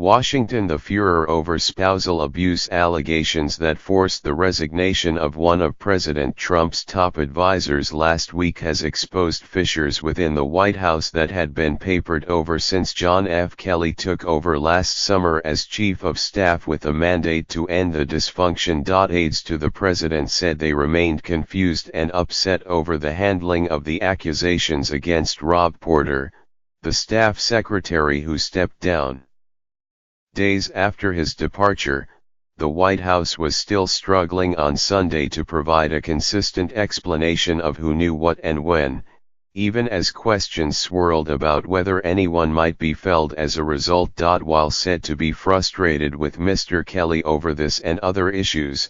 Washington. The furor over spousal abuse allegations that forced the resignation of one of President Trump's top advisors last week has exposed fissures within the White House that had been papered over since John F. Kelly took over last summer as chief of staff with a mandate to end the dysfunction. Aides to the president said they remained confused and upset over the handling of the accusations against Rob Porter, the staff secretary who stepped down. Days after his departure, the White House was still struggling on Sunday to provide a consistent explanation of who knew what and when, even as questions swirled about whether anyone might be felled as a result. While said to be frustrated with Mr. Kelly over this and other issues,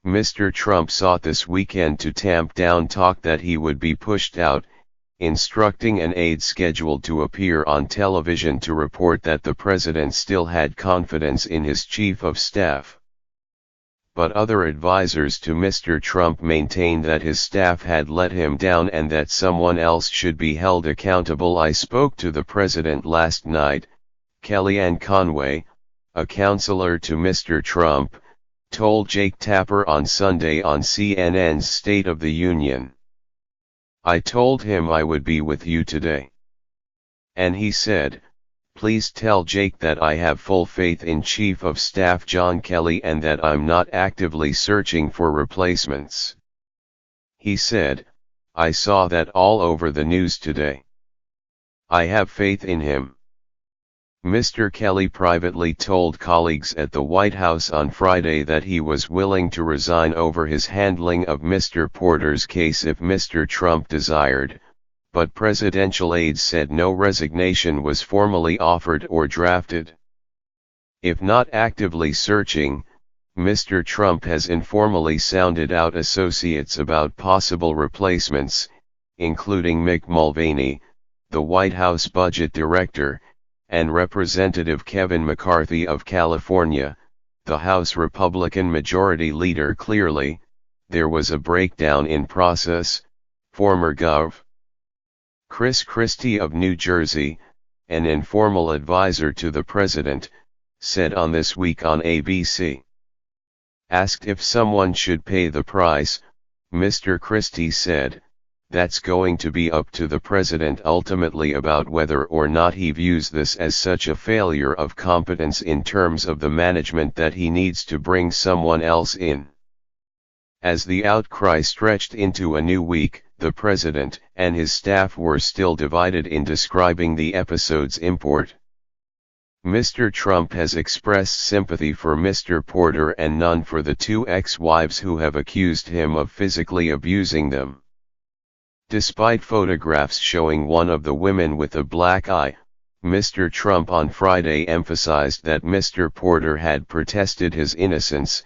Mr. Trump sought this weekend to tamp down talk that he would be pushed out, instructing an aide scheduled to appear on television to report that the president still had confidence in his chief of staff. But other advisors to Mr. Trump maintained that his staff had let him down and that someone else should be held accountable. I spoke to the president last night, Kellyanne Conway, a counselor to Mr. Trump, told Jake Tapper on Sunday on CNN's State of the Union. I told him I would be with you today. And he said, please tell Jake that I have full faith in Chief of Staff John Kelly and that I'm not actively searching for replacements. He said, I saw that all over the news today. I have faith in him. Mr. Kelly privately told colleagues at the White House on Friday that he was willing to resign over his handling of Mr. Porter's case if Mr. Trump desired, but presidential aides said no resignation was formally offered or drafted. If not actively searching, Mr. Trump has informally sounded out associates about possible replacements, including Mick Mulvaney, the White House budget director, and Representative Kevin McCarthy of California, the House Republican Majority Leader. Clearly, there was a breakdown in process, former Gov. Chris Christie of New Jersey, an informal advisor to the president, said on This Week on ABC. Asked if someone should pay the price, Mr. Christie said, that's going to be up to the president ultimately about whether or not he views this as such a failure of competence in terms of the management that he needs to bring someone else in. As the outcry stretched into a new week, the president and his staff were still divided in describing the episode's import. Mr. Trump has expressed sympathy for Mr. Porter and none for the two ex-wives who have accused him of physically abusing them. Despite photographs showing one of the women with a black eye, Mr. Trump on Friday emphasized that Mr. Porter had protested his innocence,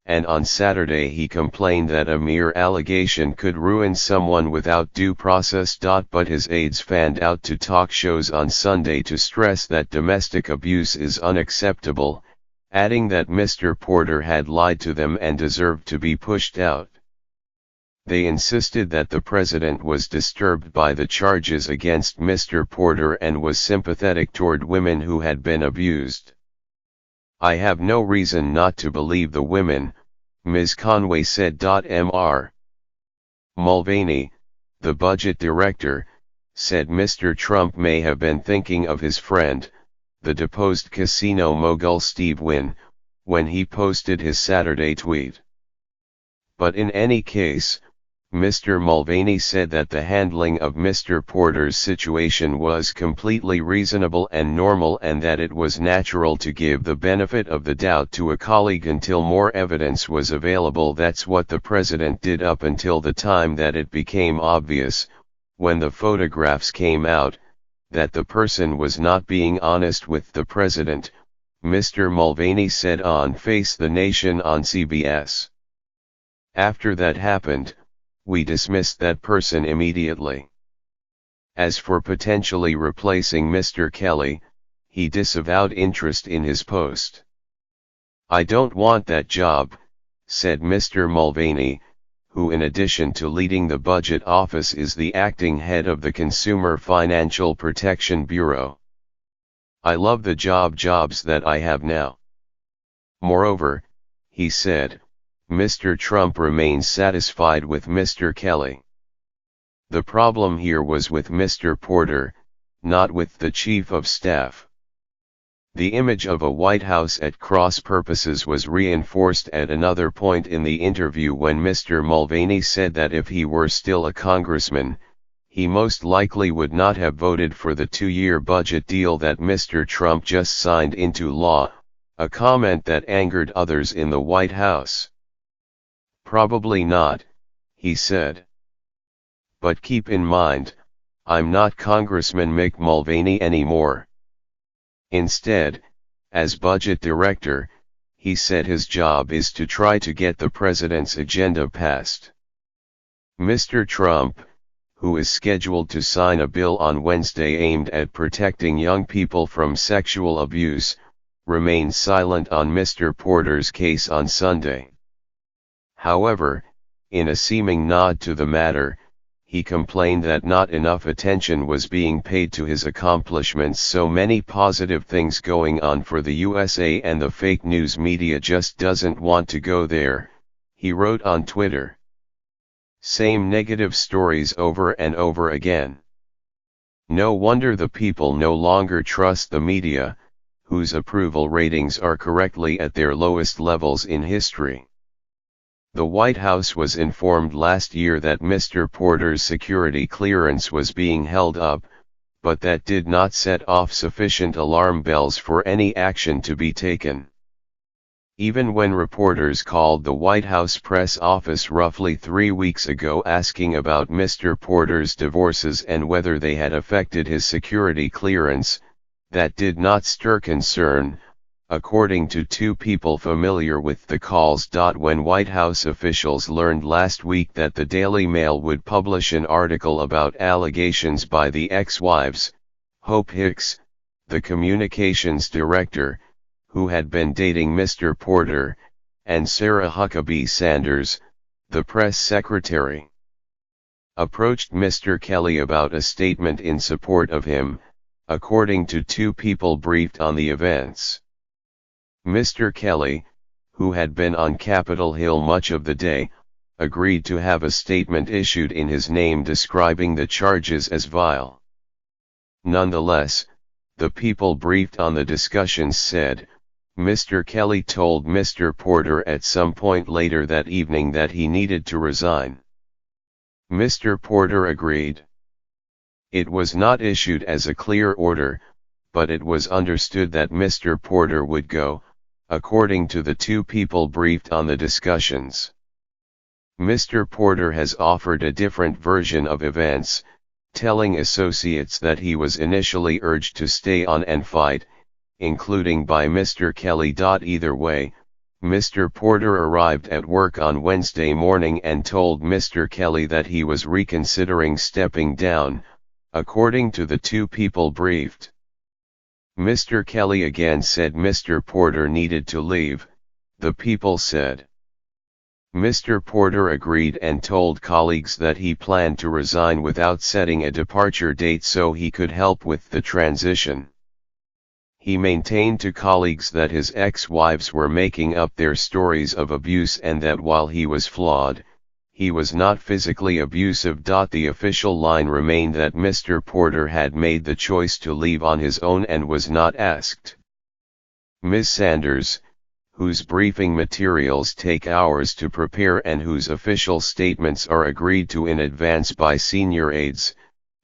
and on Saturday he complained that a mere allegation could ruin someone without due process. But his aides fanned out to talk shows on Sunday to stress that domestic abuse is unacceptable, adding that Mr. Porter had lied to them and deserved to be pushed out. They insisted that the president was disturbed by the charges against Mr. Porter and was sympathetic toward women who had been abused. I have no reason not to believe the women, Ms. Conway said. Mr. Mulvaney, the budget director, said Mr. Trump may have been thinking of his friend, the deposed casino mogul Steve Wynn, when he posted his Saturday tweet. But in any case, Mr. Mulvaney said that the handling of Mr. Porter's situation was completely reasonable and normal and that it was natural to give the benefit of the doubt to a colleague until more evidence was available. That's what the president did up until the time that it became obvious, when the photographs came out, that the person was not being honest with the president, Mr. Mulvaney said on Face the Nation on CBS. After that happened, we dismissed that person immediately. As for potentially replacing Mr. Kelly, he disavowed interest in his post. I don't want that job, said Mr. Mulvaney, who in addition to leading the budget office is the acting head of the Consumer Financial Protection Bureau. I love the jobs that I have now. Moreover, he said, Mr. Trump remains satisfied with Mr. Kelly. The problem here was with Mr. Porter, not with the Chief of Staff. The image of a White House at cross purposes was reinforced at another point in the interview when Mr. Mulvaney said that if he were still a congressman, he most likely would not have voted for the 2-year budget deal that Mr. Trump just signed into law, a comment that angered others in the White House. Probably not, he said. But keep in mind, I'm not Congressman Mick Mulvaney anymore. Instead, as budget director, he said his job is to try to get the president's agenda passed. Mr. Trump, who is scheduled to sign a bill on Wednesday aimed at protecting young people from sexual abuse, remained silent on Mr. Porter's case on Sunday. However, in a seeming nod to the matter, he complained that not enough attention was being paid to his accomplishments. So many positive things going on for the USA and the fake news media just doesn't want to go there, he wrote on Twitter. Same negative stories over and over again. No wonder the people no longer trust the media, whose approval ratings are correctly at their lowest levels in history. The White House was informed last year that Mr. Porter's security clearance was being held up, but that did not set off sufficient alarm bells for any action to be taken. Even when reporters called the White House press office roughly 3 weeks ago asking about Mr. Porter's divorces and whether they had affected his security clearance, that did not stir concern, according to 2 people familiar with the calls. When White House officials learned last week that the Daily Mail would publish an article about allegations by the ex-wives, Hope Hicks, the communications director, who had been dating Mr. Porter, and Sarah Huckabee Sanders, the press secretary, approached Mr. Kelly about a statement in support of him, according to 2 people briefed on the events. Mr. Kelly, who had been on Capitol Hill much of the day, agreed to have a statement issued in his name describing the charges as vile. Nonetheless, the people briefed on the discussions said, Mr. Kelly told Mr. Porter at some point later that evening that he needed to resign. Mr. Porter agreed. It was not issued as a clear order, but it was understood that Mr. Porter would go, according to the 2 people briefed on the discussions. Mr. Porter has offered a different version of events, telling associates that he was initially urged to stay on and fight, including by Mr. Kelly. Either way, Mr. Porter arrived at work on Wednesday morning and told Mr. Kelly that he was reconsidering stepping down, according to the 2 people briefed. Mr. Kelly again said Mr. Porter needed to leave, the people said. Mr. Porter agreed and told colleagues that he planned to resign without setting a departure date so he could help with the transition. He maintained to colleagues that his ex-wives were making up their stories of abuse and that while he was flawed, he was not physically abusive. The official line remained that Mr. Porter had made the choice to leave on his own and was not asked. Ms. Sanders, whose briefing materials take hours to prepare and whose official statements are agreed to in advance by senior aides,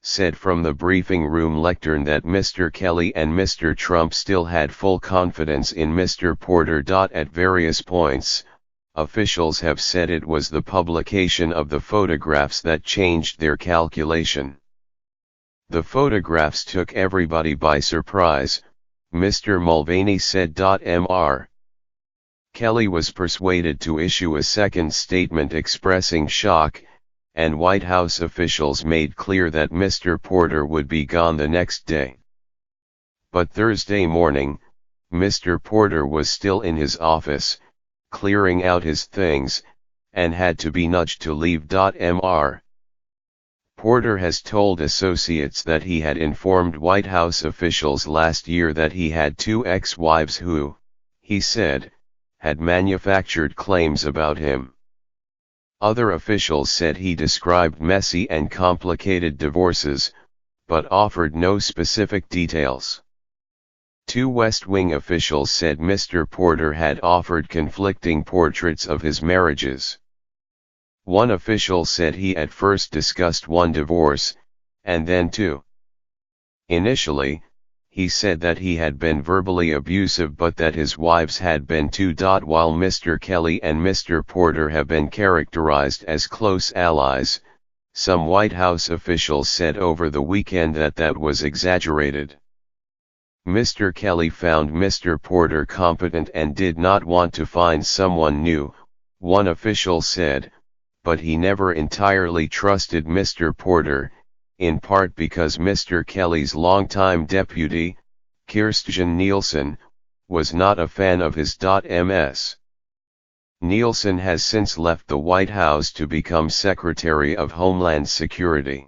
said from the briefing room lectern that Mr. Kelly and Mr. Trump still had full confidence in Mr. Porter. At various points, officials have said it was the publication of the photographs that changed their calculation. The photographs took everybody by surprise, Mr. Mulvaney said. Mr. Kelly was persuaded to issue a second statement expressing shock, and White House officials made clear that Mr. Porter would be gone the next day. But Thursday morning, Mr. Porter was still in his office, clearing out his things, and had to be nudged to leave. Mr. Porter has told associates that he had informed White House officials last year that he had two ex-wives who, he said, had manufactured claims about him. Other officials said he described messy and complicated divorces, but offered no specific details. Two West Wing officials said Mr. Porter had offered conflicting portraits of his marriages. One official said he at first discussed one divorce, and then two. Initially, he said that he had been verbally abusive but that his wives had been two. While Mr. Kelly and Mr. Porter have been characterized as close allies, some White House officials said over the weekend that that was exaggerated. Mr. Kelly found Mr. Porter competent and did not want to find someone new, one official said, but he never entirely trusted Mr. Porter, in part because Mr. Kelly's longtime deputy, Kirstjen Nielsen, was not a fan of his. Ms. Nielsen has since left the White House to become Secretary of Homeland Security.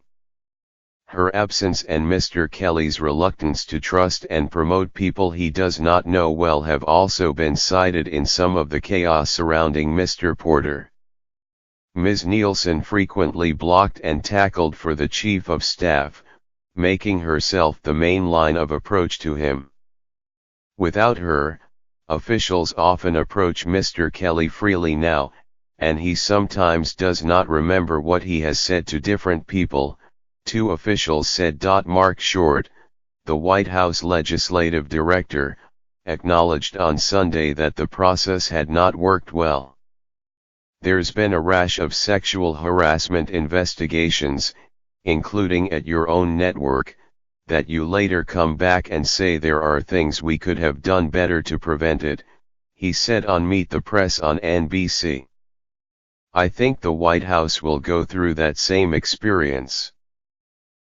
Her absence and Mr. Kelly's reluctance to trust and promote people he does not know well have also been cited in some of the chaos surrounding Mr. Porter. Ms. Nielsen frequently blocked and tackled for the Chief of Staff, making herself the main line of approach to him. Without her, officials often approach Mr. Kelly freely now, and he sometimes does not remember what he has said to different people, two officials said. Mark Short, the White House legislative director, acknowledged on Sunday that the process had not worked well. There's been a rash of sexual harassment investigations, including at your own network, that you later come back and say there are things we could have done better to prevent it, he said on Meet the Press on NBC. I think the White House will go through that same experience.